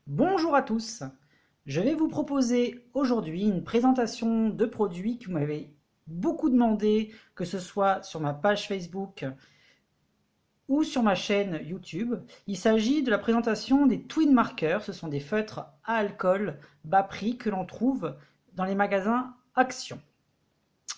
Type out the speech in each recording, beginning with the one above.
Bonjour à tous, je vais vous proposer aujourd'hui une présentation de produits que vous m'avez beaucoup demandé, que ce soit sur ma page Facebook ou sur ma chaîne YouTube. Il s'agit de la présentation des Twin Markers, ce sont des feutres à alcool bas prix que l'on trouve dans les magasins Action.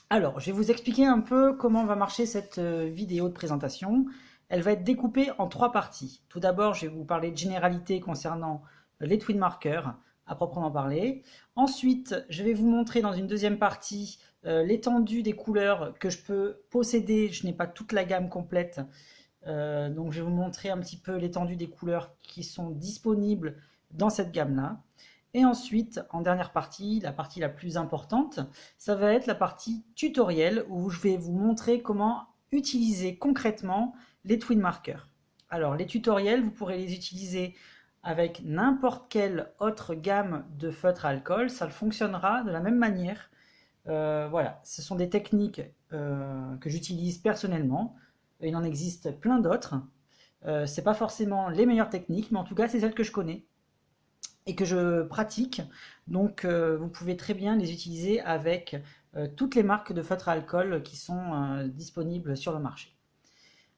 Alors, je vais vous expliquer un peu comment va marcher cette vidéo de présentation. Elle va être découpée en trois parties. Tout d'abord, je vais vous parler de généralités concernant les twin markers à proprement parler. Ensuite, je vais vous montrer dans une deuxième partie l'étendue des couleurs que je peux posséder. Je n'ai pas toute la gamme complète, donc je vais vous montrer un petit peu l'étendue des couleurs qui sont disponibles dans cette gamme-là. Et ensuite, en dernière partie, la partie la plus importante, ça va être la partie tutoriel où je vais vous montrer comment utiliser concrètement les twin markers. Alors les tutoriels, vous pourrez les utiliser avec n'importe quelle autre gamme de feutres à alcool, ça fonctionnera de la même manière. Voilà, ce sont des techniques que j'utilise personnellement. Il en existe plein d'autres. C'est pas forcément les meilleures techniques, mais en tout cas c'est celles que je connais et que je pratique. Donc vous pouvez très bien les utiliser avec toutes les marques de feutres à alcool qui sont disponibles sur le marché.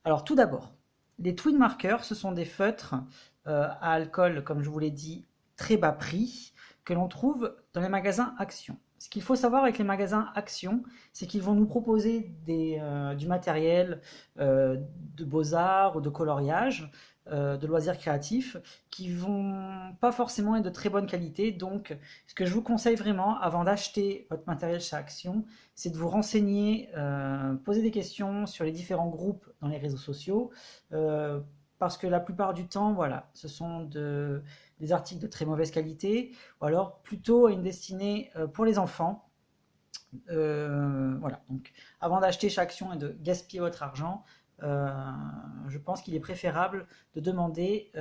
Alors tout d'abord, les twin markers, ce sont des feutres à alcool, comme je vous l'ai dit, très bas prix, que l'on trouve dans les magasins Action. Ce qu'il faut savoir avec les magasins Action, c'est qu'ils vont nous proposer du matériel de beaux-arts ou de coloriage, de loisirs créatifs, qui vont pas forcément être de très bonne qualité. Donc, ce que je vous conseille vraiment, avant d'acheter votre matériel chez Action, c'est de vous renseigner, poser des questions sur les différents groupes dans les réseaux sociaux, parce que la plupart du temps, voilà, ce sont des articles de très mauvaise qualité, ou alors plutôt à une destinée pour les enfants. Voilà, donc avant d'acheter chaque action et de gaspiller votre argent, je pense qu'il est préférable de demander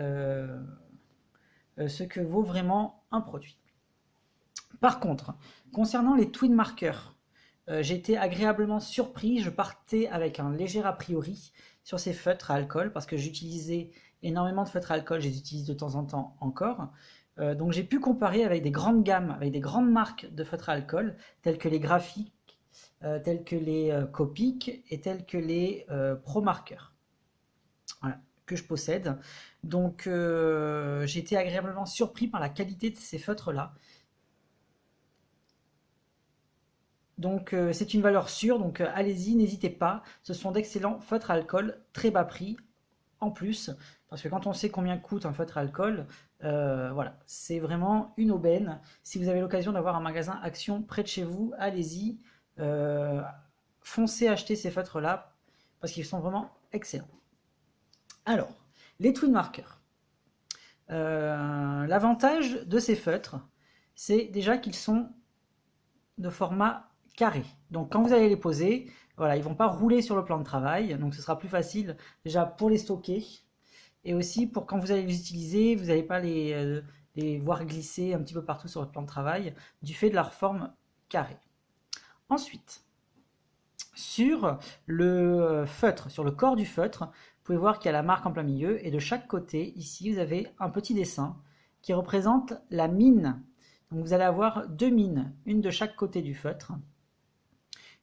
ce que vaut vraiment un produit. Par contre, concernant les twin markers, j'ai été agréablement surpris. Je partais avec un léger a priori sur ces feutres à alcool parce que j'utilisais énormément de feutres à alcool, je les utilise de temps en temps encore. Donc j'ai pu comparer avec des grandes gammes, avec des grandes marques de feutres à alcool, telles que les graphiques, tels que les Copic et tels que les Pro Markers, voilà, que je possède. Donc j'ai été agréablement surpris par la qualité de ces feutres-là. Donc c'est une valeur sûre, donc allez-y, n'hésitez pas. Ce sont d'excellents feutres à alcool, très bas prix en plus, parce que quand on sait combien coûte un feutre à alcool, voilà, c'est vraiment une aubaine. Si vous avez l'occasion d'avoir un magasin Action près de chez vous, allez-y, euh, foncez acheter ces feutres-là, parce qu'ils sont vraiment excellents. Alors, les twin markers. L'avantage de ces feutres, c'est déjà qu'ils sont de format carré. Donc quand vous allez les poser, voilà, ils ne vont pas rouler sur le plan de travail, donc ce sera plus facile déjà pour les stocker, et aussi pour quand vous allez les utiliser, vous n'allez pas les voir glisser un petit peu partout sur votre plan de travail, du fait de leur forme carrée. Ensuite, sur le feutre, sur le corps du feutre, vous pouvez voir qu'il y a la marque en plein milieu, et de chaque côté, ici, vous avez un petit dessin qui représente la mine. Donc vous allez avoir deux mines, une de chaque côté du feutre.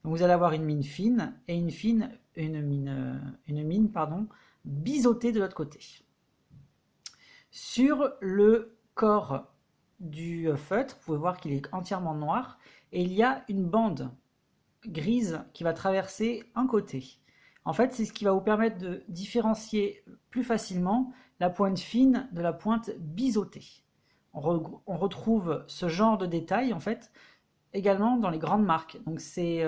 Donc vous allez avoir une mine fine et une mine biseautée de l'autre côté. Sur le corps du feutre, vous pouvez voir qu'il est entièrement noir et il y a une bande grise qui va traverser un côté. En fait, c'est ce qui va vous permettre de différencier plus facilement la pointe fine de la pointe biseautée. On retrouve ce genre de détails en fait également dans les grandes marques. Donc c'est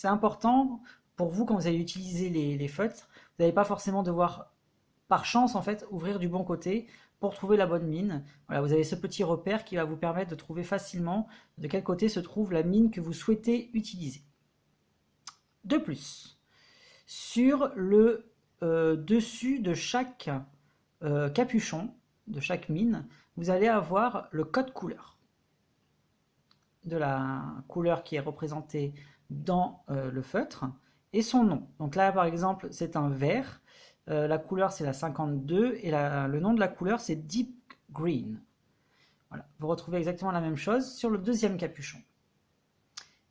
important pour vous quand vous allez utiliser les feutres. Vous n'allez pas forcément devoir, par chance en fait, ouvrir du bon côté pour trouver la bonne mine. Voilà, vous avez ce petit repère qui va vous permettre de trouver facilement de quel côté se trouve la mine que vous souhaitez utiliser. De plus, sur le dessus de chaque capuchon, de chaque mine, vous allez avoir le code couleur de la couleur qui est représentée dans le feutre et son nom. Donc là, par exemple, c'est un vert. La couleur, c'est la 52 et le nom de la couleur, c'est Deep green. Voilà, vous retrouvez exactement la même chose sur le deuxième capuchon.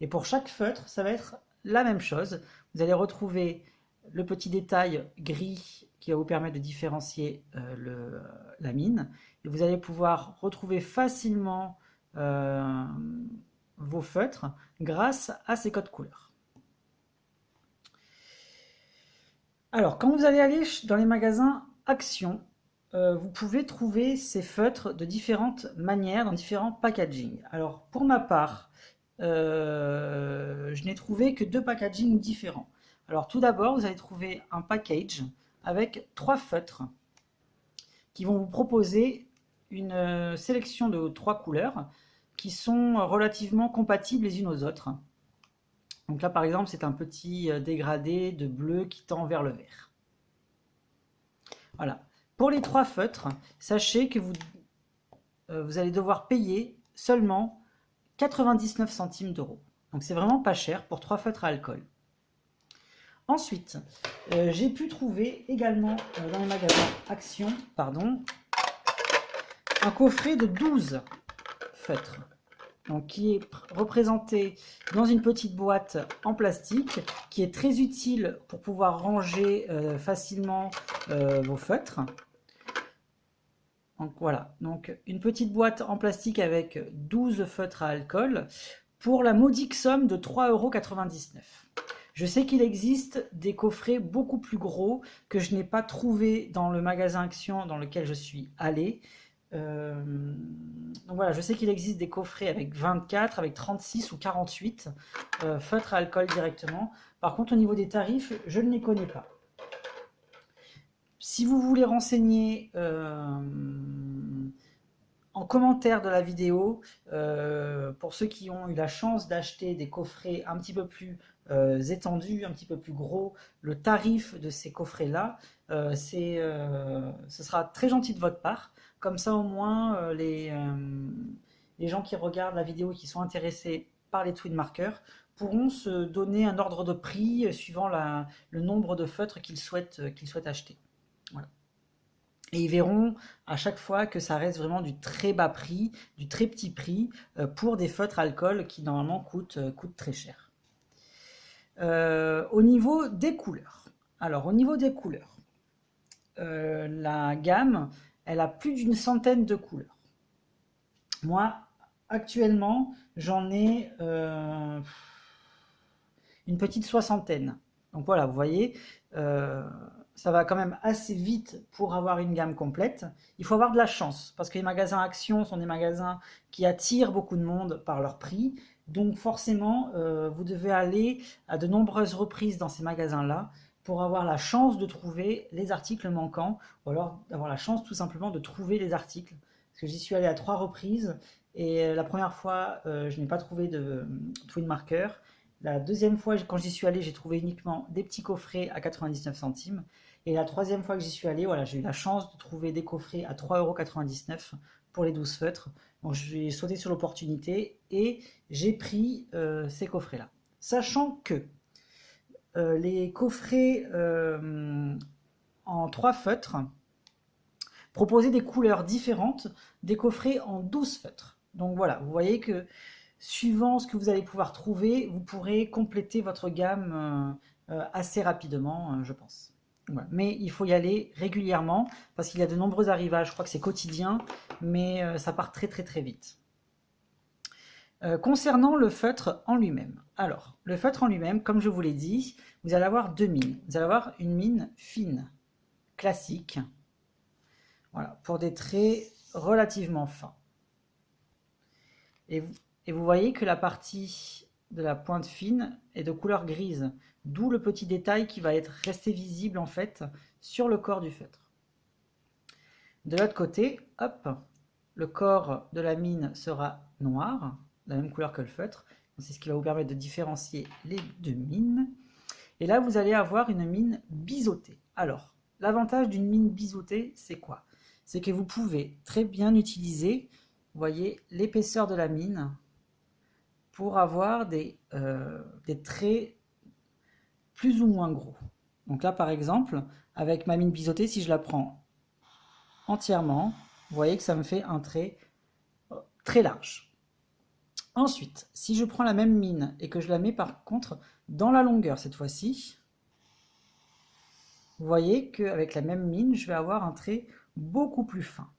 Et pour chaque feutre, ça va être la même chose. Vous allez retrouver le petit détail gris qui va vous permettre de différencier la mine. Et vous allez pouvoir retrouver facilement vos feutres grâce à ces codes couleurs. Alors, quand vous allez aller dans les magasins Action, vous pouvez trouver ces feutres de différentes manières, dans différents packaging. Alors, pour ma part, je n'ai trouvé que 2 packaging différents. Alors, tout d'abord, vous allez trouver un package avec 3 feutres qui vont vous proposer une sélection de 3 couleurs qui sont relativement compatibles les unes aux autres. Donc là, par exemple, c'est un petit dégradé de bleu qui tend vers le vert. Voilà. Pour les 3 feutres, sachez que vous allez devoir payer seulement 99 centimes d'euros. Donc c'est vraiment pas cher pour 3 feutres à alcool. Ensuite, j'ai pu trouver également dans les magasins Action, un coffret de 12 feutres. Donc, qui est représenté dans une petite boîte en plastique, qui est très utile pour pouvoir ranger facilement vos feutres. Donc voilà, donc une petite boîte en plastique avec 12 feutres à alcool pour la modique somme de 3,99 €. Je sais qu'il existe des coffrets beaucoup plus gros que je n'ai pas trouvé dans le magasin Action dans lequel je suis allé. Donc voilà, je sais qu'il existe des coffrets avec 24, avec 36 ou 48 feutres à alcool directement. Par contre, au niveau des tarifs, je ne les connais pas. Si vous voulez renseigner en commentaire de la vidéo, pour ceux qui ont eu la chance d'acheter des coffrets un petit peu plus étendus, un petit peu plus gros, le tarif de ces coffrets-là, ce sera très gentil de votre part. Comme ça, au moins, les gens qui regardent la vidéo et qui sont intéressés par les twin markers pourront se donner un ordre de prix suivant le nombre de feutres qu'ils souhaitent acheter. Voilà. Et ils verront à chaque fois que ça reste vraiment du très bas prix, du très petit prix pour des feutres alcool qui normalement coûtent très cher. Au niveau des couleurs. Alors, au niveau des couleurs, la gamme, elle a plus d'une centaine de couleurs. Moi, actuellement, j'en ai une petite soixantaine. Donc voilà, vous voyez, ça va quand même assez vite pour avoir une gamme complète. Il faut avoir de la chance, parce que les magasins Action sont des magasins qui attirent beaucoup de monde par leur prix. Donc forcément, vous devez aller à de nombreuses reprises dans ces magasins-là pour avoir la chance de trouver les articles manquants, ou alors d'avoir la chance tout simplement de trouver les articles. Parce que j'y suis allé à 3 reprises, et la première fois, je n'ai pas trouvé de twin marker. La deuxième fois, quand j'y suis allé, j'ai trouvé uniquement des petits coffrets à 99 centimes. Et la troisième fois que j'y suis allé, voilà, j'ai eu la chance de trouver des coffrets à 3,99 € pour les 12 feutres. Donc j'ai sauté sur l'opportunité et j'ai pris ces coffrets-là. Sachant que les coffrets en 3 feutres proposaient des couleurs différentes des coffrets en 12 feutres. Donc voilà, vous voyez que suivant ce que vous allez pouvoir trouver, vous pourrez compléter votre gamme assez rapidement, je pense. Voilà. Mais il faut y aller régulièrement parce qu'il y a de nombreux arrivages. Je crois que c'est quotidien, mais ça part très vite. Concernant le feutre en lui-même. Alors, le feutre en lui-même, comme je vous l'ai dit, vous allez avoir 2 mines. Vous allez avoir une mine fine, classique, voilà, pour des traits relativement fins. Et vous voyez que la partie de la pointe fine est de couleur grise, d'où le petit détail qui va être resté visible en fait sur le corps du feutre. De l'autre côté, hop, le corps de la mine sera noir, la même couleur que le feutre. C'est ce qui va vous permettre de différencier les 2 mines. Et là, vous allez avoir une mine biseautée. Alors, l'avantage d'une mine biseautée, c'est quoi? C'est que vous pouvez très bien utiliser, vous voyez, l'épaisseur de la mine pour avoir des traits plus ou moins gros. Donc là, par exemple, avec ma mine biseautée, si je la prends entièrement, Vous voyez que ça me fait un trait très large. Ensuite, si je prends la même mine et que je la mets par contre dans la longueur cette fois-ci, vous voyez qu'avec la même mine, je vais avoir un trait beaucoup plus fin.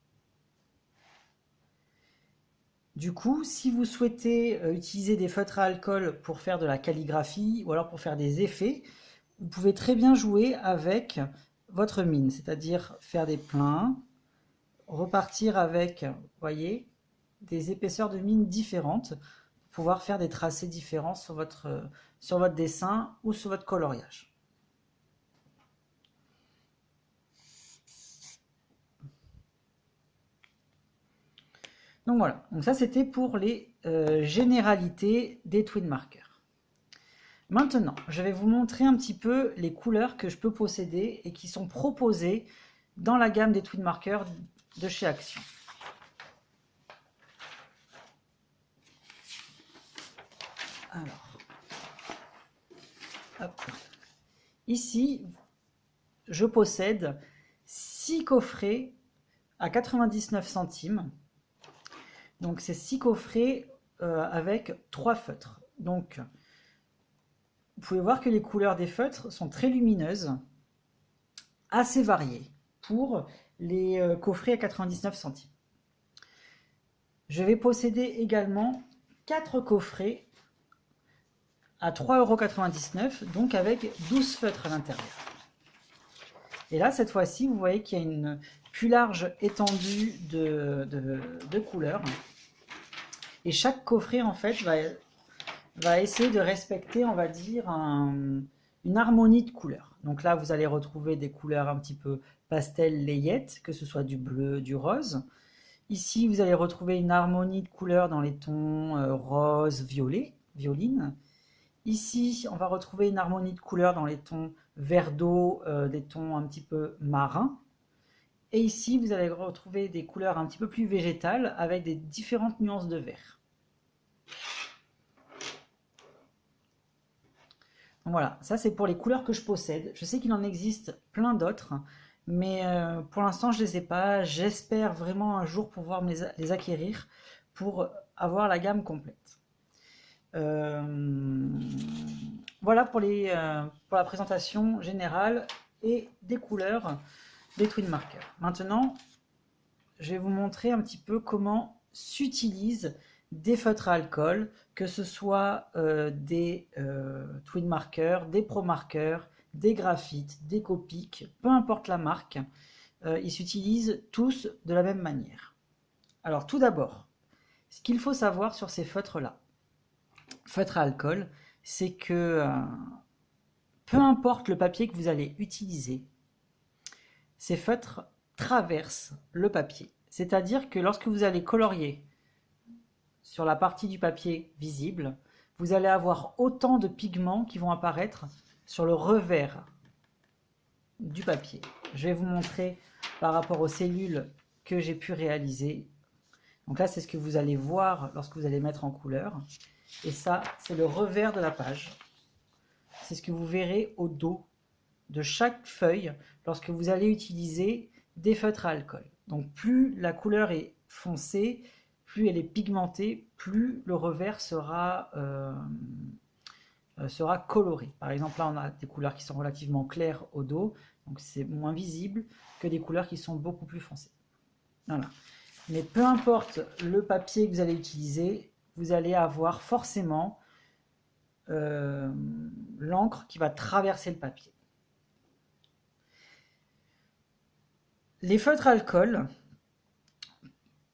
Du coup, si vous souhaitez utiliser des feutres à alcool pour faire de la calligraphie ou alors pour faire des effets, vous pouvez très bien jouer avec votre mine, c'est-à-dire faire des pleins, repartir avec, vous voyez, des épaisseurs de mine différentes, pour pouvoir faire des tracés différents sur votre dessin ou sur votre coloriage. Donc voilà, donc ça c'était pour les généralités des twin markers. Maintenant, je vais vous montrer un petit peu les couleurs que je peux posséder et qui sont proposées dans la gamme des twin markers de chez Action. Alors, hop. Ici, je possède 6 coffrets à 99 centimes. Donc c'est 6 coffrets avec 3 feutres. Donc vous pouvez voir que les couleurs des feutres sont très lumineuses, assez variées pour les coffrets à 99 centimes. Je vais posséder également 4 coffrets à 3,99 €, donc avec 12 feutres à l'intérieur. Et là, cette fois-ci, vous voyez qu'il y a une plus large étendue de couleurs. Et chaque coffret, en fait, va essayer de respecter, on va dire, une harmonie de couleurs. Donc là, vous allez retrouver des couleurs un petit peu pastel layette, que ce soit du bleu, du rose. Ici, vous allez retrouver une harmonie de couleurs dans les tons rose, violet, violine. Ici, on va retrouver une harmonie de couleurs dans les tons vert d'eau, des tons un petit peu marins. Et ici, vous allez retrouver des couleurs un petit peu plus végétales avec des différentes nuances de vert. Donc voilà, ça c'est pour les couleurs que je possède. Je sais qu'il en existe plein d'autres, mais pour l'instant je ne les ai pas. J'espère vraiment un jour pouvoir les acquérir pour avoir la gamme complète. Voilà pour la présentation générale et des couleurs des twin markers. Maintenant, je vais vous montrer un petit peu comment s'utilisent des feutres à alcool, que ce soit des twin markers, des pro markers, des graphites, des Copic, peu importe la marque, ils s'utilisent tous de la même manière. Alors tout d'abord, ce qu'il faut savoir sur ces feutres-là, feutres à alcool, c'est que peu importe le papier que vous allez utiliser, ces feutres traversent le papier. C'est-à-dire que lorsque vous allez colorier sur la partie du papier visible, vous allez avoir autant de pigments qui vont apparaître sur le revers du papier. Je vais vous montrer par rapport aux cellules que j'ai pu réaliser. Donc là, c'est ce que vous allez voir lorsque vous allez mettre en couleur. Et ça, c'est le revers de la page. C'est ce que vous verrez au dos de chaque feuille lorsque vous allez utiliser des feutres à alcool. Donc plus la couleur est foncée, plus elle est pigmentée, plus le revers sera coloré. Par exemple, là, on a des couleurs qui sont relativement claires au dos, donc c'est moins visible que des couleurs qui sont beaucoup plus foncées. Voilà. Mais peu importe le papier que vous allez utiliser, vous allez avoir forcément l'encre qui va traverser le papier. Les feutres à alcool,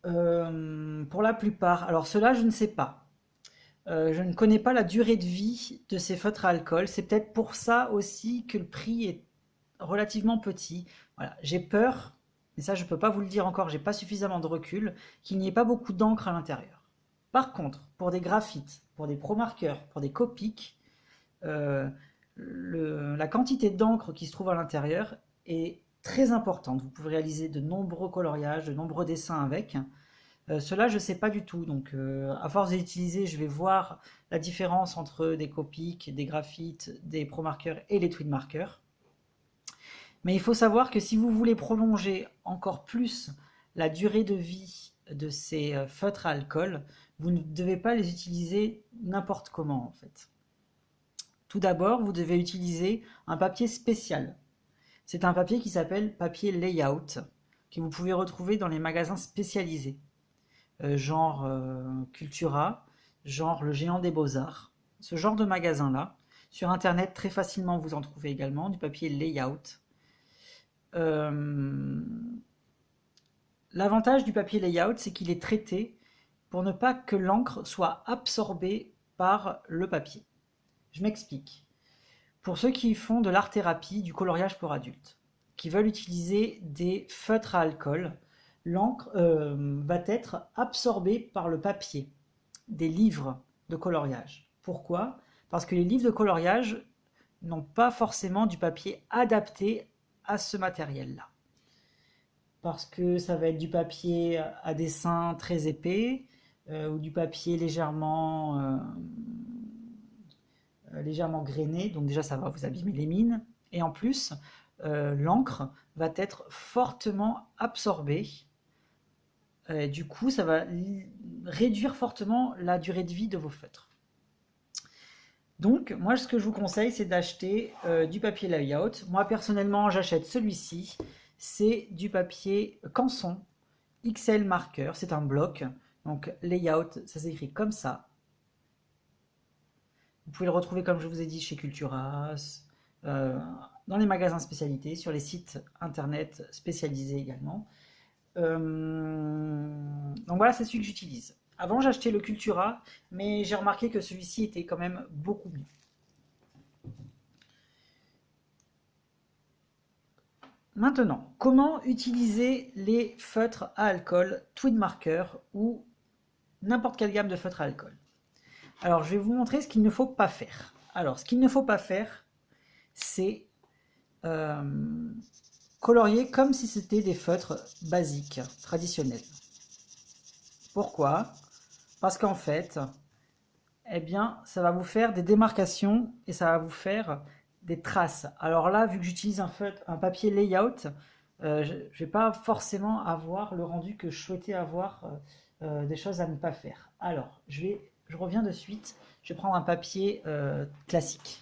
pour la plupart, alors cela je ne sais pas. Je ne connais pas la durée de vie de ces feutres à alcool. C'est peut-être pour ça aussi que le prix est relativement petit. Voilà. J'ai peur, mais ça je ne peux pas vous le dire encore, j'ai pas suffisamment de recul, qu'il n'y ait pas beaucoup d'encre à l'intérieur. Par contre, pour des graphites, pour des pro markers, pour des Copic, la quantité d'encre qui se trouve à l'intérieur est très importante. Vous pouvez réaliser de nombreux coloriages, de nombreux dessins avec. Cela, je ne sais pas du tout. Donc, à force d'utiliser, je vais voir la différence entre des Copic, des graphites, des pro markers et les twin markers. Mais il faut savoir que si vous voulez prolonger encore plus la durée de vie de ces feutres à alcool, vous ne devez pas les utiliser n'importe comment en fait. Tout d'abord, vous devez utiliser un papier spécial. C'est un papier qui s'appelle papier layout, que vous pouvez retrouver dans les magasins spécialisés, genre Cultura, genre le Géant des Beaux-Arts. Ce genre de magasin-là, sur Internet, très facilement vous en trouvez également, du papier layout. L'avantage du papier layout, c'est qu'il est traité pour ne pas que l'encre soit absorbée par le papier. Je m'explique. Pour ceux qui font de l'art-thérapie, du coloriage pour adultes, qui veulent utiliser des feutres à alcool, l'encre va être absorbée par le papier des livres de coloriage. Pourquoi? Parce que les livres de coloriage n'ont pas forcément du papier adapté à ce matériel-là. Parce que ça va être du papier à dessin très épais ou du papier légèrement grainé, donc déjà ça va vous abîmer les mines. Et en plus, l'encre va être fortement absorbée. Du coup, ça va réduire fortement la durée de vie de vos feutres. Donc, moi, ce que je vous conseille, c'est d'acheter du papier layout. Moi, personnellement, j'achète celui-ci. C'est du papier Canson XL marqueur. C'est un bloc. Donc, layout, ça s'écrit comme ça. Vous pouvez le retrouver, comme je vous ai dit, chez Cultura, dans les magasins spécialités, sur les sites internet spécialisés également. Donc voilà, c'est celui que j'utilise. Avant, j'achetais le Cultura, mais j'ai remarqué que celui-ci était quand même beaucoup mieux. Maintenant, comment utiliser les feutres à alcool, Tweed Marker ou n'importe quelle gamme de feutres à alcool? Alors, je vais vous montrer ce qu'il ne faut pas faire. Alors, ce qu'il ne faut pas faire, c'est colorier comme si c'était des feutres basiques, traditionnels. Pourquoi? Parce qu'en fait, eh bien, ça va vous faire des démarcations et ça va vous faire des traces. Alors là, vu que j'utilise un papier layout, je ne vais pas forcément avoir le rendu que je souhaitais avoir, des choses à ne pas faire. Alors, je reviens de suite, je vais prendre un papier classique.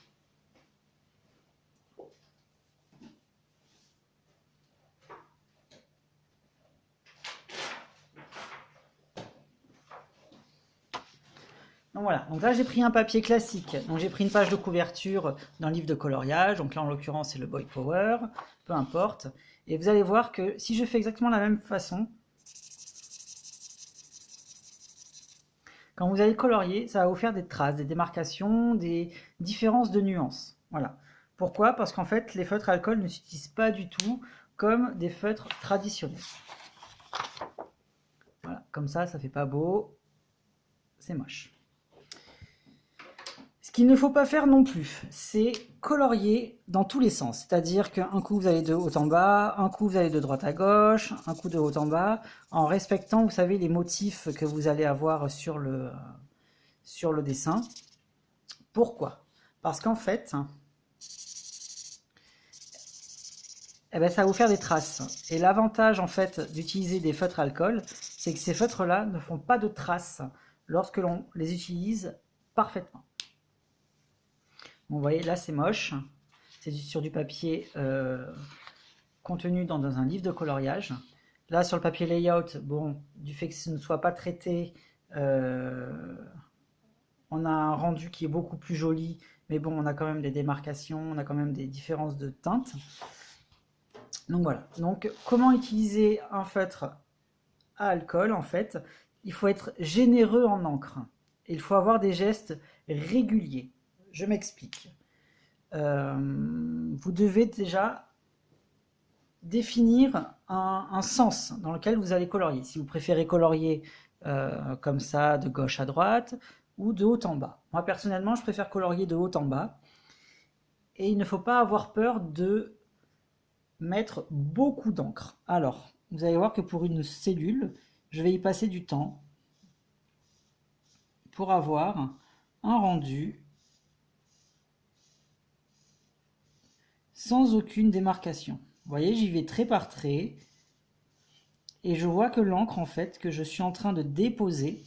Donc voilà, donc là j'ai pris un papier classique, donc j'ai pris une page de couverture d'un livre de coloriage, donc là en l'occurrence c'est le Boy Power, peu importe, et vous allez voir que si je fais exactement la même façon, quand vous allez colorier, ça va vous faire des traces, des démarcations, des différences de nuances. Voilà. Pourquoi? Parce qu'en fait les feutres à alcool ne s'utilisent pas du tout comme des feutres traditionnels. Voilà, comme ça fait pas beau, c'est moche. Ce qu'il ne faut pas faire non plus, c'est colorier dans tous les sens. C'est-à-dire qu'un coup vous allez de haut en bas, un coup vous allez de droite à gauche, un coup de haut en bas, en respectant, vous savez, les motifs que vous allez avoir sur le dessin. Pourquoi? Parce qu'en fait, eh ben, ça va vous faire des traces. Et l'avantage en fait d'utiliser des feutres alcool, c'est que ces feutres-là ne font pas de traces lorsque l'on les utilise parfaitement. Bon, vous voyez, là c'est moche. C'est sur du papier contenu dans un livre de coloriage. Là, sur le papier layout, bon, du fait que ce ne soit pas traité, on a un rendu qui est beaucoup plus joli, mais bon, on a quand même des démarcations, on a quand même des différences de teintes. Donc voilà. Donc, comment utiliser un feutre à alcool, en fait? Il faut être généreux en encre. Il faut avoir des gestes réguliers. Je m'explique. Vous devez déjà définir un sens dans lequel vous allez colorier. Si vous préférez colorier comme ça, de gauche à droite, ou de haut en bas. Moi, personnellement, je préfère colorier de haut en bas. Et il ne faut pas avoir peur de mettre beaucoup d'encre. Alors, vous allez voir que pour une cellule, je vais y passer du temps pour avoir un rendu sans aucune démarcation. Vous voyez, j'y vais trait par trait. et je vois que l'encre en fait que je suis en train de déposer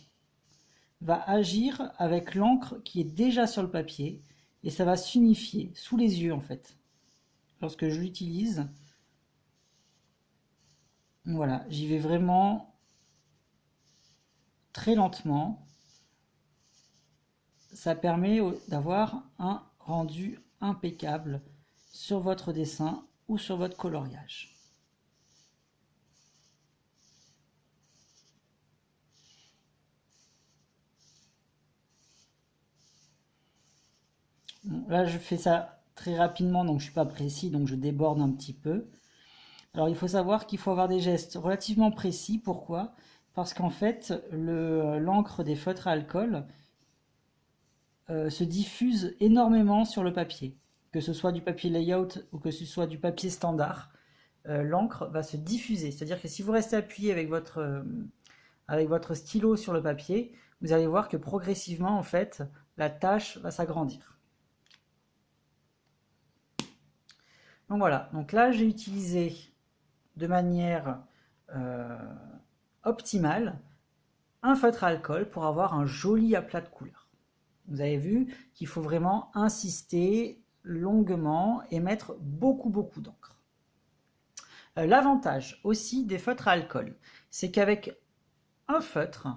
va agir avec l'encre qui est déjà sur le papier et ça va s'unifier sous les yeux en fait. Lorsque je l'utilise, voilà, j'y vais vraiment très lentement. Ça permet d'avoir un rendu impeccable sur votre dessin ou sur votre coloriage. Bon, là, je fais ça très rapidement, donc je ne suis pas précis, donc je déborde un petit peu. Alors, il faut savoir qu'il faut avoir des gestes relativement précis. Pourquoi? Parce qu'en fait, l'encre des feutres à alcool se diffuse énormément sur le papier. Que ce soit du papier layout ou que ce soit du papier standard, l'encre va se diffuser. C'est-à-dire que si vous restez appuyé avec votre stylo sur le papier, vous allez voir que progressivement, en fait, la tâche va s'agrandir. Donc voilà, donc là j'ai utilisé de manière optimale un feutre à alcool pour avoir un joli aplat de couleurs. Vous avez vu qu'il faut vraiment insister longuement et mettre beaucoup d'encre. L'avantage aussi des feutres à alcool, c'est qu'avec un feutre,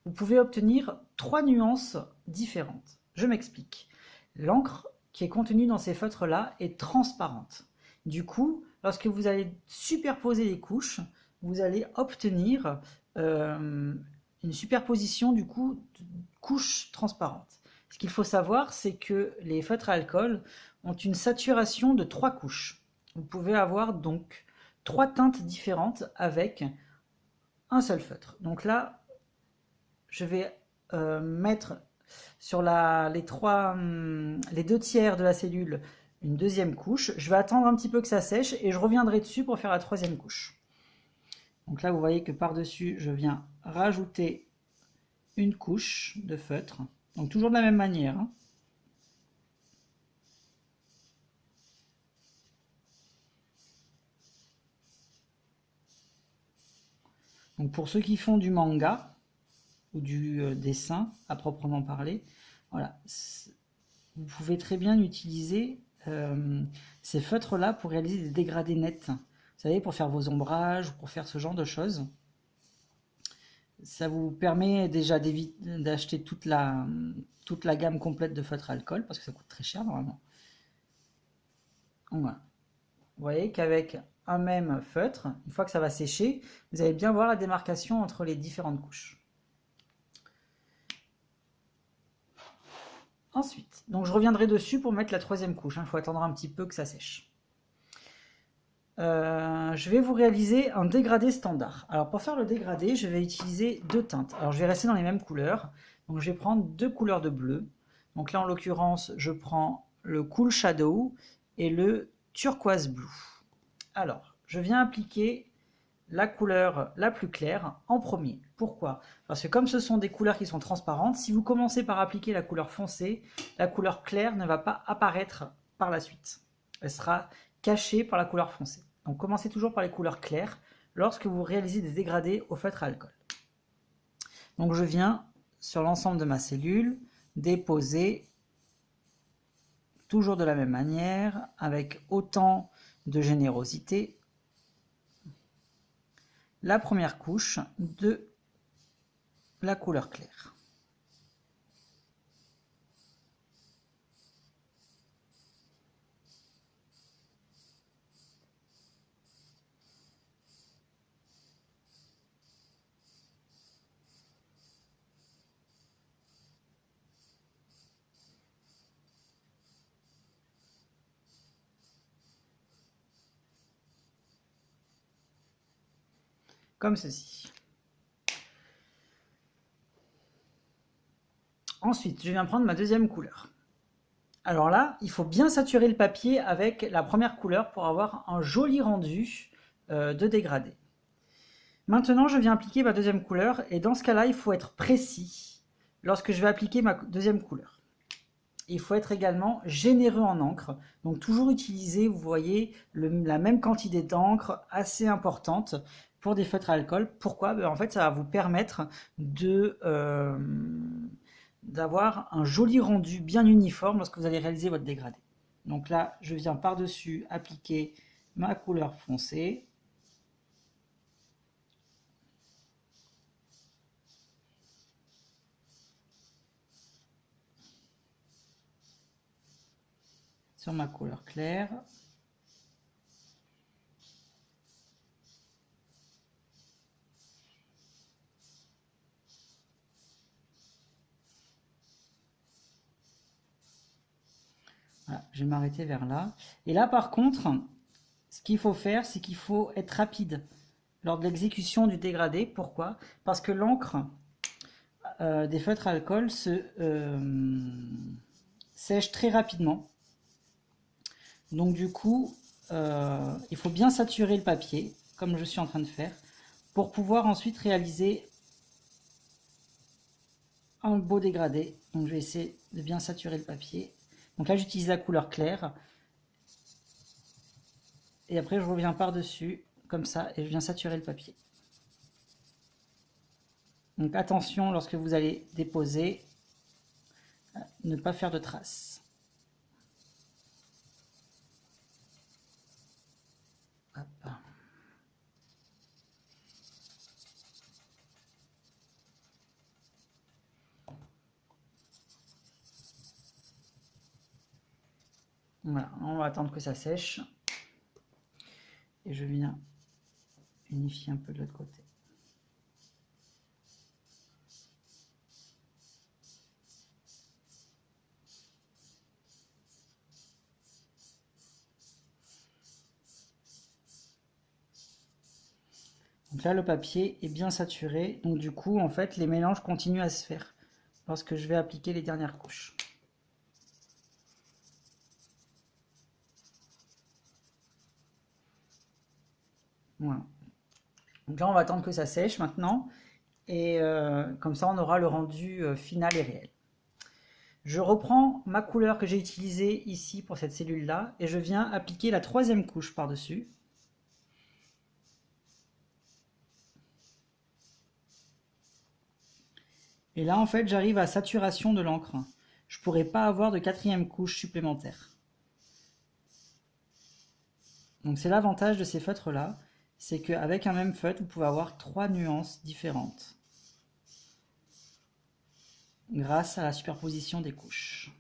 vous pouvez obtenir 3 nuances différentes. Je m'explique. L'encre qui est contenue dans ces feutres-là est transparente. Du coup, lorsque vous allez superposer les couches, vous allez obtenir une superposition du coup de couches transparentes. Ce qu'il faut savoir, c'est que les feutres à alcool ont une saturation de 3 couches. Vous pouvez avoir donc 3 teintes différentes avec un seul feutre. Donc là, je vais mettre sur les 2 tiers de la cellule une deuxième couche. Je vais attendre un petit peu que ça sèche et je reviendrai dessus pour faire la troisième couche. Donc là, vous voyez que par-dessus, je viens rajouter une couche de feutre. Donc toujours de la même manière. Donc pour ceux qui font du manga ou du dessin à proprement parler, voilà, vous pouvez très bien utiliser ces feutres-là pour réaliser des dégradés nets. Vous savez, pour faire vos ombrages ou pour faire ce genre de choses. Ça vous permet déjà d'acheter toute la gamme complète de feutres à alcool parce que ça coûte très cher normalement. Donc, voilà. Vous voyez qu'avec un même feutre, une fois que ça va sécher, vous allez bien voir la démarcation entre les différentes couches. Ensuite, donc je reviendrai dessus pour mettre la troisième couche. Il faut attendre un petit peu que ça sèche. Je vais vous réaliser un dégradé standard. Alors pour faire le dégradé, je vais utiliser 2 teintes. Alors je vais rester dans les mêmes couleurs. Donc je vais prendre 2 couleurs de bleu. Donc là en l'occurrence, je prends le Cool Shadow et le Turquoise Blue. Alors, je viens appliquer la couleur la plus claire en premier. Pourquoi? Parce que comme ce sont des couleurs qui sont transparentes, si vous commencez par appliquer la couleur foncée, la couleur claire ne va pas apparaître par la suite. Elle sera cachée par la couleur foncée. Donc commencez toujours par les couleurs claires lorsque vous réalisez des dégradés au feutre à alcool. Donc je viens sur l'ensemble de ma cellule déposer toujours de la même manière, avec autant de générosité, la première couche de la couleur claire. Comme ceci. Ensuite, je viens prendre ma deuxième couleur. Alors là, il faut bien saturer le papier avec la première couleur pour avoir un joli rendu de dégradé. Maintenant, je viens appliquer ma deuxième couleur et dans ce cas-là, il faut être précis lorsque je vais appliquer ma deuxième couleur. Il faut être également généreux en encre, donc toujours utiliser, vous voyez, la même quantité d'encre assez importante pour des feutres à alcool. Pourquoi? En fait, ça va vous permettre d'avoir un joli rendu bien uniforme lorsque vous allez réaliser votre dégradé. Donc là, je viens par-dessus appliquer ma couleur foncée. Sur ma couleur claire. Voilà, je vais m'arrêter vers là. Et là, par contre, ce qu'il faut faire, c'est qu'il faut être rapide lors de l'exécution du dégradé. Pourquoi? Parce que l'encre des feutres à alcool se sèche très rapidement. Donc du coup, il faut bien saturer le papier, comme je suis en train de faire, pour pouvoir ensuite réaliser un beau dégradé. Donc je vais essayer de bien saturer le papier. Donc là, j'utilise la couleur claire. Et après, je reviens par-dessus, comme ça, et je viens saturer le papier. Donc attention, lorsque vous allez déposer, ne pas faire de traces. Hop. Voilà, on va attendre que ça sèche. Et je viens unifier un peu de l'autre côté. Donc là, le papier est bien saturé. Donc du coup, en fait, les mélanges continuent à se faire lorsque je vais appliquer les dernières couches. Voilà. Donc là, on va attendre que ça sèche maintenant. Et comme ça, on aura le rendu final et réel. Je reprends ma couleur que j'ai utilisée ici pour cette cellule-là. Et je viens appliquer la troisième couche par-dessus. Et là, en fait, j'arrive à saturation de l'encre. Je ne pourrais pas avoir de quatrième couche supplémentaire. Donc c'est l'avantage de ces feutres-là, c'est qu'avec un même feutre, vous pouvez avoir 3 nuances différentes grâce à la superposition des couches.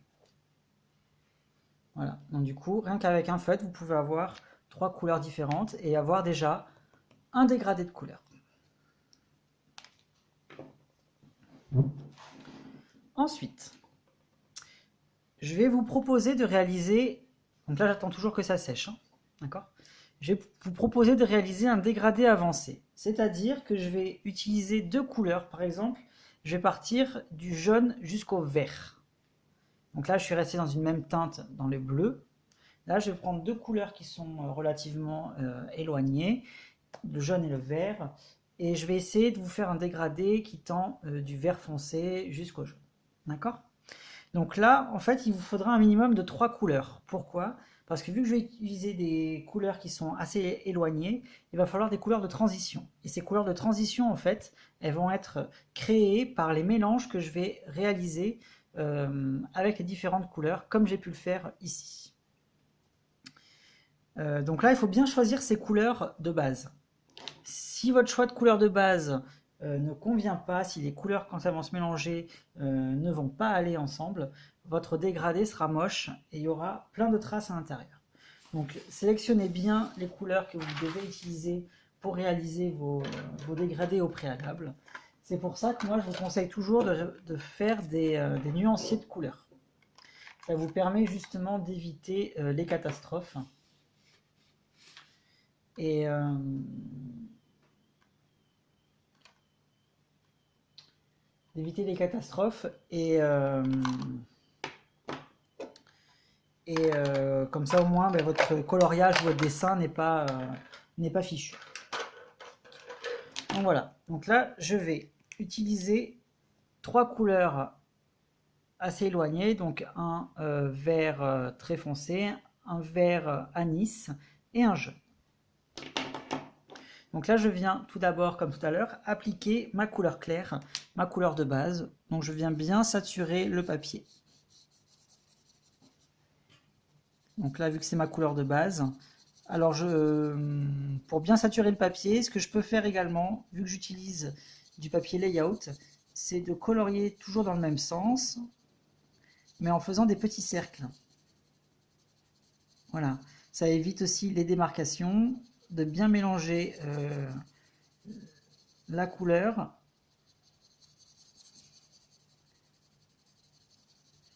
Voilà, donc du coup, rien qu'avec un feutre, vous pouvez avoir 3 couleurs différentes et avoir déjà un dégradé de couleurs. Ensuite, je vais vous proposer de réaliser, donc là j'attends toujours que ça sèche, hein, d'accord? Je vais vous proposer de réaliser un dégradé avancé, c'est-à-dire que je vais utiliser 2 couleurs, par exemple, je vais partir du jaune jusqu'au vert. Donc là je suis resté dans une même teinte dans le bleu. Là je vais prendre 2 couleurs qui sont relativement éloignées, le jaune et le vert, et je vais essayer de vous faire un dégradé qui tend du vert foncé jusqu'au jaune. D'accord? Donc là, en fait, il vous faudra un minimum de 3 couleurs. Pourquoi? Parce que vu que je vais utiliser des couleurs qui sont assez éloignées, il va falloir des couleurs de transition. Et ces couleurs de transition, en fait, elles vont être créées par les mélanges que je vais réaliser avec les différentes couleurs, comme j'ai pu le faire ici. Donc là, il faut bien choisir ces couleurs de base. Si votre choix de couleur de base ne convient pas, si les couleurs quand elles vont se mélanger ne vont pas aller ensemble, votre dégradé sera moche et il y aura plein de traces à l'intérieur. Donc sélectionnez bien les couleurs que vous devez utiliser pour réaliser vos dégradés au préalable. C'est pour ça que moi je vous conseille toujours de faire des nuanciers de couleurs. Ça vous permet justement d'éviter les catastrophes. Et d'éviter les catastrophes et comme ça au moins votre coloriage, votre dessin n'est pas fichu. Donc voilà, donc là je vais utiliser 3 couleurs assez éloignées, donc un vert très foncé, un vert anis et un jaune. Donc là, je viens tout d'abord, comme tout à l'heure, appliquer ma couleur claire, ma couleur de base. Donc je viens bien saturer le papier. Donc là, vu que c'est ma couleur de base, alors pour bien saturer le papier, ce que je peux faire également, vu que j'utilise du papier layout, c'est de colorier toujours dans le même sens, mais en faisant des petits cercles. Voilà, ça évite aussi les démarcations, de bien mélanger la couleur.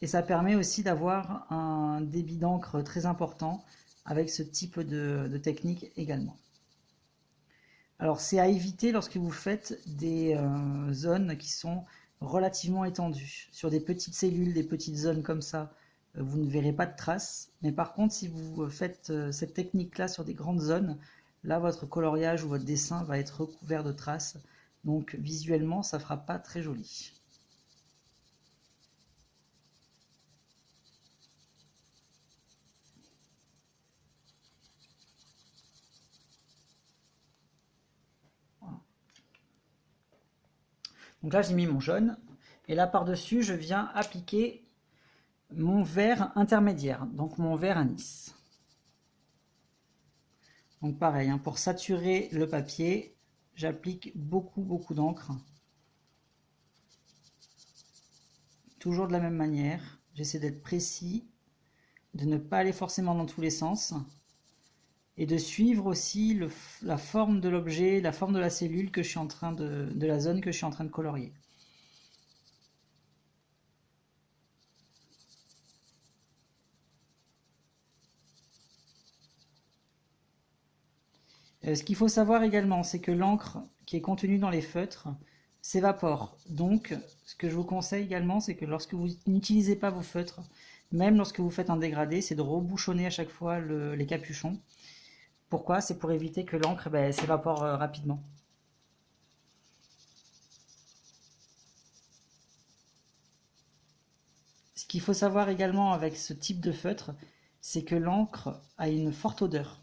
Et ça permet aussi d'avoir un débit d'encre très important avec ce type de technique également. Alors c'est à éviter lorsque vous faites des zones qui sont relativement étendues. Sur des petites cellules, des petites zones comme ça, vous ne verrez pas de traces. Mais par contre, si vous faites cette technique-là sur des grandes zones, là votre coloriage ou votre dessin va être recouvert de traces. Donc visuellement, ça ne fera pas très joli. Donc là, j'ai mis mon jaune. Et là, par-dessus, je viens appliquer mon vert intermédiaire, donc mon vert anis. Donc pareil, hein, pour saturer le papier, j'applique beaucoup d'encre. Toujours de la même manière. J'essaie d'être précis, de ne pas aller forcément dans tous les sens. Et de suivre aussi la forme de l'objet, la forme de la cellule que je suis en train de la zone que je suis en train de colorier. Ce qu'il faut savoir également, c'est que l'encre qui est contenue dans les feutres s'évapore. Donc, ce que je vous conseille également, c'est que lorsque vous n'utilisez pas vos feutres, même lorsque vous faites un dégradé, c'est de rebouchonner à chaque fois les capuchons. Pourquoi? C'est pour éviter que l'encre s'évapore rapidement. Ce qu'il faut savoir également avec ce type de feutre, c'est que l'encre a une forte odeur.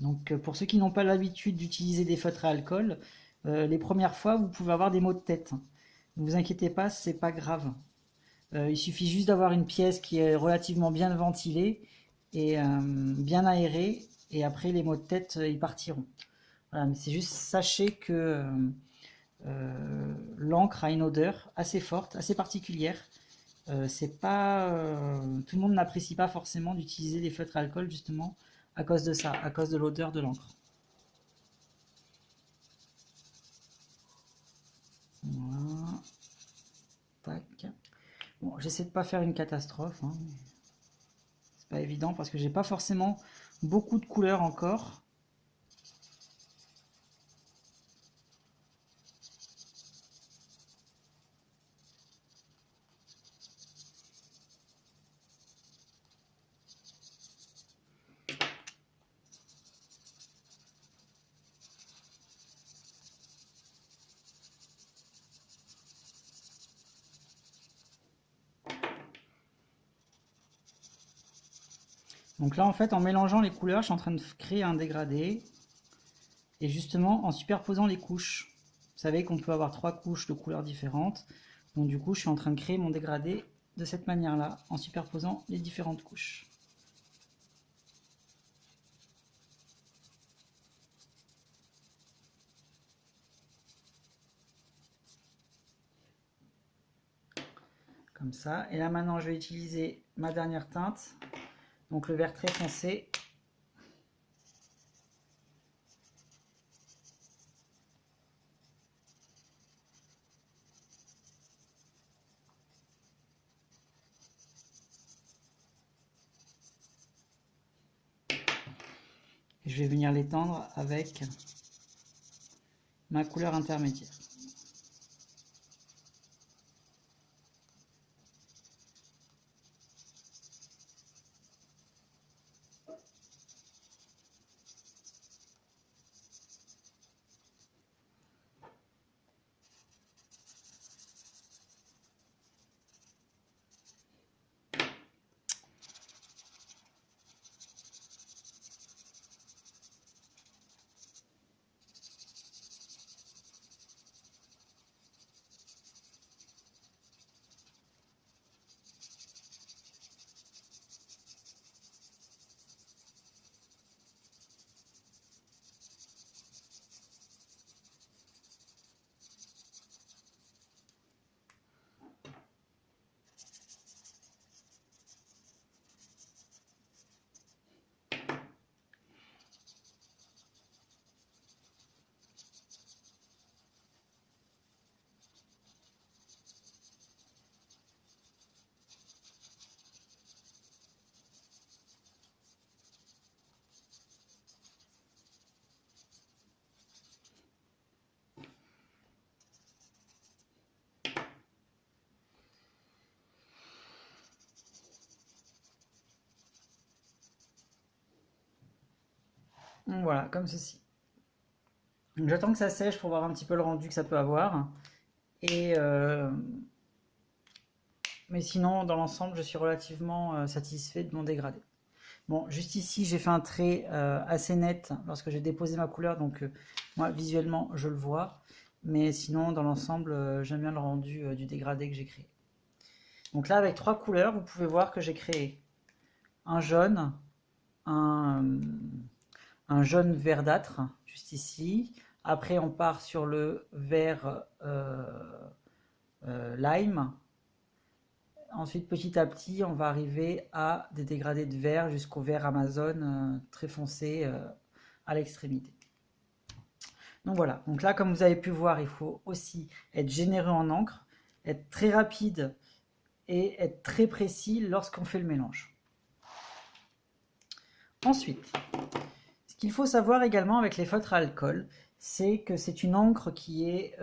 Donc pour ceux qui n'ont pas l'habitude d'utiliser des feutres à alcool, les premières fois vous pouvez avoir des maux de tête. Ne vous inquiétez pas, c'est pas grave. Il suffit juste d'avoir une pièce qui est relativement bien ventilée et bien aérée, et après les maux de tête ils partiront. Voilà, mais c'est juste, sachez que l'encre a une odeur assez forte, assez particulière. C'est pas, tout le monde n'apprécie pas forcément d'utiliser des feutres à alcool justement à cause de ça, à cause de l'odeur de l'encre. Voilà. Tac. Bon, j'essaie de pas faire une catastrophe, hein. C'est pas évident parce que j'ai pas forcément beaucoup de couleurs encore. Donc là, en fait, en mélangeant les couleurs, je suis en train de créer un dégradé. Et justement, en superposant les couches, vous savez qu'on peut avoir 3 couches de couleurs différentes. Donc du coup, je suis en train de créer mon dégradé de cette manière-là, en superposant les différentes couches. Comme ça. Et là, maintenant, je vais utiliser ma dernière teinte. Donc le vert très foncé. Et je vais venir l'étendre avec ma couleur intermédiaire. Donc voilà, comme ceci. Donc j'attends que ça sèche pour voir un petit peu le rendu que ça peut avoir. Et mais sinon, dans l'ensemble, je suis relativement satisfait de mon dégradé. Bon, juste ici, j'ai fait un trait assez net lorsque j'ai déposé ma couleur, donc moi, visuellement, je le vois. Mais sinon, dans l'ensemble, j'aime bien le rendu du dégradé que j'ai créé. Donc là, avec 3 couleurs, vous pouvez voir que j'ai créé un jaune, un, un jaune verdâtre, juste ici. Après, on part sur le vert lime. Ensuite, petit à petit, on va arriver à des dégradés de vert jusqu'au vert Amazon très foncé à l'extrémité. Donc voilà, donc là, comme vous avez pu voir, il faut aussi être généreux en encre, être très rapide et être très précis lorsqu'on fait le mélange. Ensuite, ce qu'il faut savoir également avec les feutres à alcool, c'est que c'est une encre qui est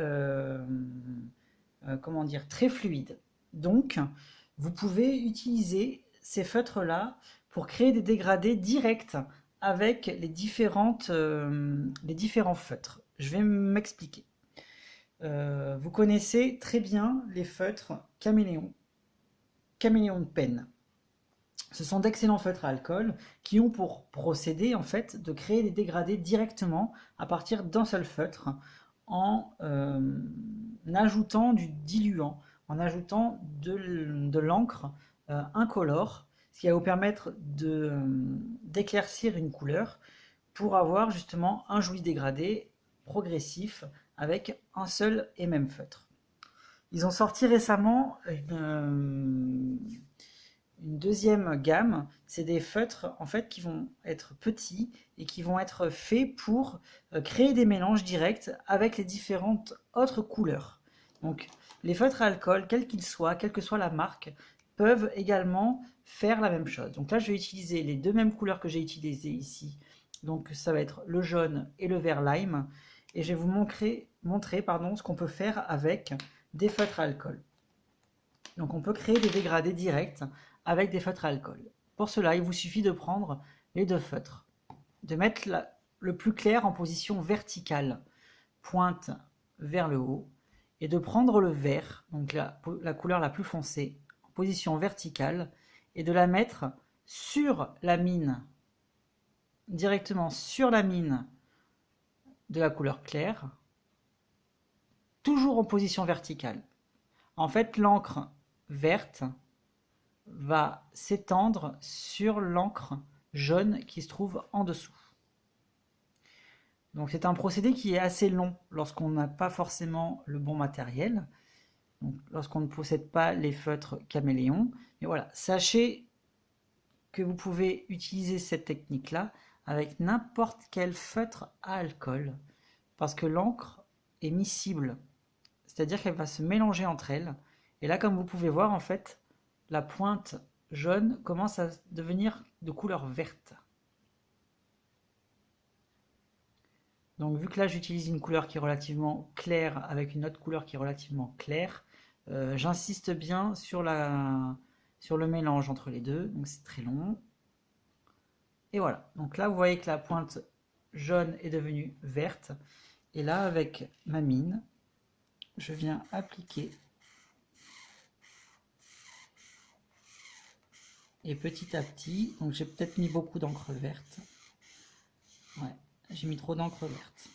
comment dire, très fluide. Donc, vous pouvez utiliser ces feutres-là pour créer des dégradés directs avec les différents feutres. Je vais m'expliquer. Vous connaissez très bien les feutres caméléon de Pen. Ce sont d'excellents feutres à alcool qui ont pour procédé en fait de créer des dégradés directement à partir d'un seul feutre en ajoutant du diluant, en ajoutant de l'encre incolore, ce qui va vous permettre d'éclaircir une couleur pour avoir justement un joli dégradé progressif avec un seul et même feutre. Ils ont sorti récemment une deuxième gamme, c'est des feutres en fait qui vont être petits et qui vont être faits pour créer des mélanges directs avec les différentes autres couleurs. Donc les feutres à alcool, quels qu'ils soient, quelle que soit la marque, peuvent également faire la même chose. Donc là, je vais utiliser les deux mêmes couleurs que j'ai utilisées ici. Donc ça va être le jaune et le vert lime. Et je vais vous montrer ce qu'on peut faire avec des feutres à alcool. Donc on peut créer des dégradés directs avec des feutres à alcool. Pour cela, il vous suffit de prendre les deux feutres, de mettre le plus clair en position verticale, pointe vers le haut, et de prendre le vert, donc la couleur la plus foncée, en position verticale, et de la mettre sur la mine, directement sur la mine de la couleur claire, toujours en position verticale. En fait, l'encre verte va s'étendre sur l'encre jaune qui se trouve en dessous. Donc c'est un procédé qui est assez long lorsqu'on n'a pas forcément le bon matériel, donc lorsqu'on ne possède pas les feutres caméléon. Et voilà, sachez que vous pouvez utiliser cette technique-là avec n'importe quel feutre à alcool, parce que l'encre est miscible, c'est-à-dire qu'elle va se mélanger entre elles. Et là, comme vous pouvez voir, en fait, la pointe jaune commence à devenir de couleur verte. Donc vu que là j'utilise une couleur qui est relativement claire avec une autre couleur qui est relativement claire, j'insiste bien sur le mélange entre les deux, donc c'est très long. Et voilà, donc là vous voyez que la pointe jaune est devenue verte, et là avec ma mine, je viens appliquer. Et petit à petit, donc j'ai peut-être mis beaucoup d'encre verte. Ouais, j'ai mis trop d'encre verte.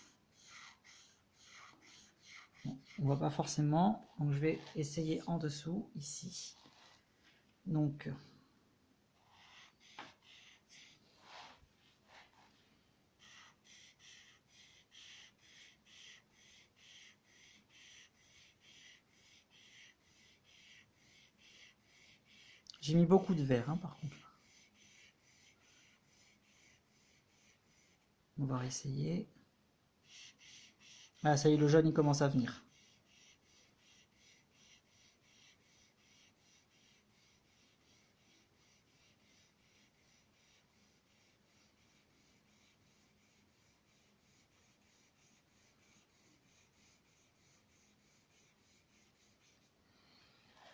Bon, on voit pas forcément, donc je vais essayer en dessous, ici. Donc, j'ai mis beaucoup de vert, hein, par contre. On va réessayer. Ah, ça y est, le jaune, il commence à venir.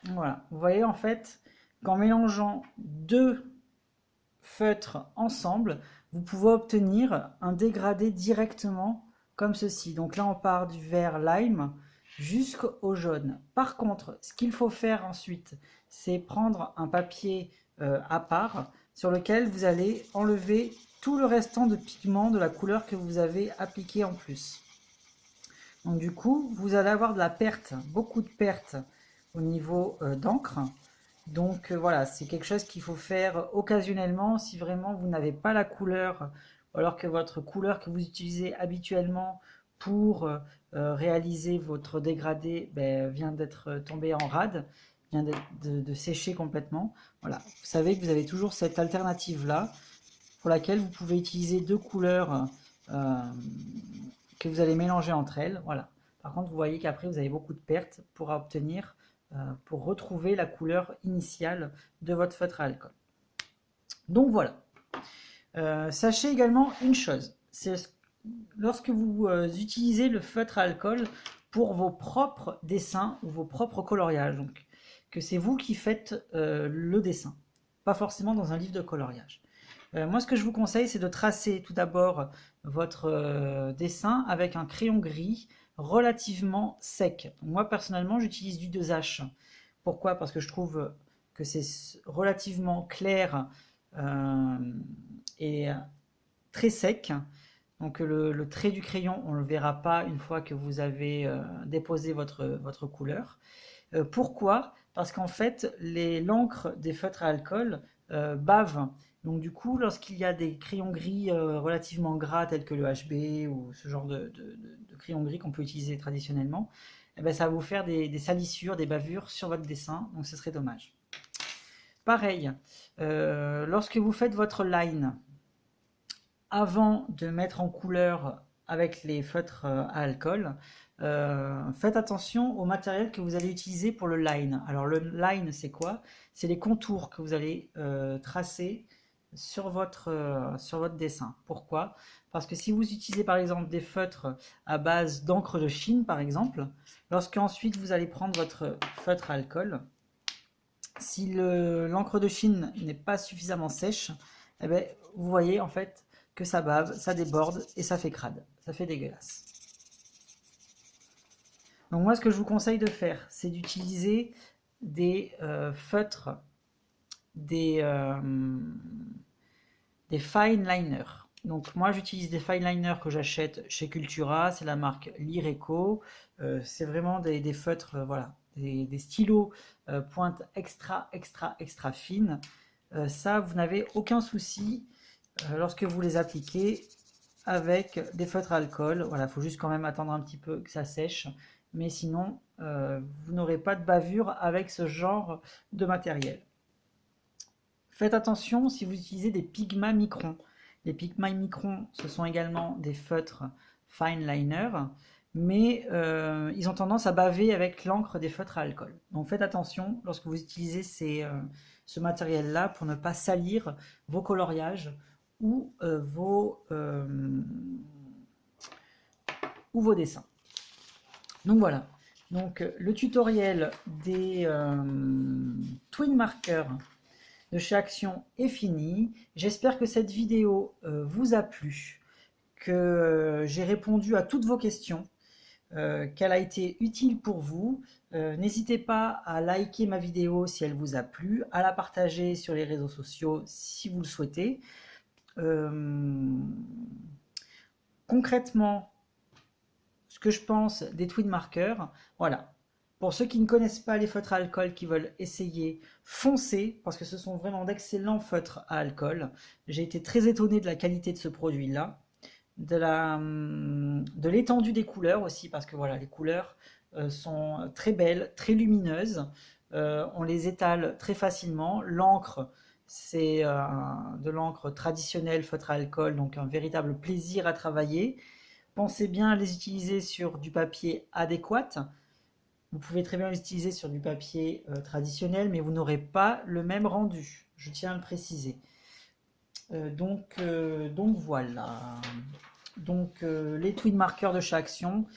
Voilà, vous voyez en fait qu'en mélangeant deux feutres ensemble, vous pouvez obtenir un dégradé directement comme ceci. Donc là, on part du vert lime jusqu'au jaune. Par contre, ce qu'il faut faire ensuite, c'est prendre un papier à part sur lequel vous allez enlever tout le restant de pigment de la couleur que vous avez appliqué en plus. Donc du coup, vous allez avoir de la perte, beaucoup de pertes au niveau d'encre. Donc voilà, c'est quelque chose qu'il faut faire occasionnellement si vraiment vous n'avez pas la couleur, ou alors que votre couleur que vous utilisez habituellement pour réaliser votre dégradé vient d'être tombée en rade, vient de sécher complètement. Voilà, vous savez que vous avez toujours cette alternative-là, pour laquelle vous pouvez utiliser deux couleurs que vous allez mélanger entre elles. Voilà. Par contre, vous voyez qu'après, vous avez beaucoup de pertes pour obtenir, pour retrouver la couleur initiale de votre feutre à alcool. Donc voilà. Sachez également une chose, c'est lorsque vous utilisez le feutre à alcool pour vos propres dessins ou vos propres coloriages, donc que c'est vous qui faites le dessin, pas forcément dans un livre de coloriage. Moi, ce que je vous conseille, c'est de tracer tout d'abord votre dessin avec un crayon gris relativement sec. Moi, personnellement, j'utilise du 2H. Pourquoi? Parce que je trouve que c'est relativement clair et très sec. Donc le trait du crayon, on ne le verra pas une fois que vous avez déposé votre couleur. Pourquoi? Parce qu'en fait, l'encre des feutres à alcool bave. Donc du coup, lorsqu'il y a des crayons gris relativement gras tels que le HB ou ce genre de crayon gris qu'on peut utiliser traditionnellement, eh ben, ça va vous faire des salissures, des bavures sur votre dessin, donc ce serait dommage. Pareil, lorsque vous faites votre line, avant de mettre en couleur avec les feutres à alcool, faites attention au matériel que vous allez utiliser pour le line. Alors le line, c'est quoi? C'est les contours que vous allez tracer sur votre dessin. Pourquoi? Parce que si vous utilisez par exemple des feutres à base d'encre de Chine par exemple, lorsque ensuite vous allez prendre votre feutre à alcool, si l'encre de Chine n'est pas suffisamment sèche, eh bien, vous voyez en fait que ça bave, ça déborde et ça fait crade, ça fait dégueulasse. Donc moi, ce que je vous conseille de faire, c'est d'utiliser des feutres, des fine liners. Donc moi, j'utilise des fine liners que j'achète chez Cultura, c'est la marque Lireco. C'est vraiment des feutres, voilà, des stylos pointe extra fine. Ça, vous n'avez aucun souci lorsque vous les appliquez avec des feutres à alcool. Voilà, il faut juste quand même attendre un petit peu que ça sèche. Mais sinon, vous n'aurez pas de bavure avec ce genre de matériel. Faites attention si vous utilisez des Pigma Micron. Les Pigma Micron, ce sont également des feutres fine liner, mais ils ont tendance à baver avec l'encre des feutres à alcool. Donc faites attention lorsque vous utilisez ce matériel-là pour ne pas salir vos coloriages ou vos dessins. Donc voilà, donc le tutoriel des twin markers de chez Action est fini. J'espère que cette vidéo vous a plu, que j'ai répondu à toutes vos questions, qu'elle a été utile pour vous. N'hésitez pas à liker ma vidéo si elle vous a plu, à la partager sur les réseaux sociaux si vous le souhaitez. Concrètement, ce que je pense des twin markers, voilà. Pour ceux qui ne connaissent pas les feutres à alcool, qui veulent essayer, foncez, parce que ce sont vraiment d'excellents feutres à alcool. J'ai été très étonné de la qualité de ce produit-là, de l'étendue des couleurs aussi, parce que voilà, les couleurs sont très belles, très lumineuses. On les étale très facilement. L'encre, c'est de l'encre traditionnelle feutre à alcool, donc un véritable plaisir à travailler. Pensez bien à les utiliser sur du papier adéquat. Vous pouvez très bien les utiliser sur du papier traditionnel, mais vous n'aurez pas le même rendu. Je tiens à le préciser. Donc voilà. Donc les twin markers de chez Action,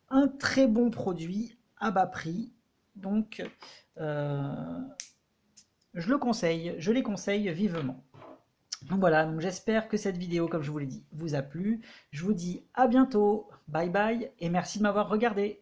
un très bon produit à bas prix. Donc je les conseille vivement. Donc voilà, donc j'espère que cette vidéo, comme je vous l'ai dit, vous a plu. Je vous dis à bientôt, bye bye, et merci de m'avoir regardé.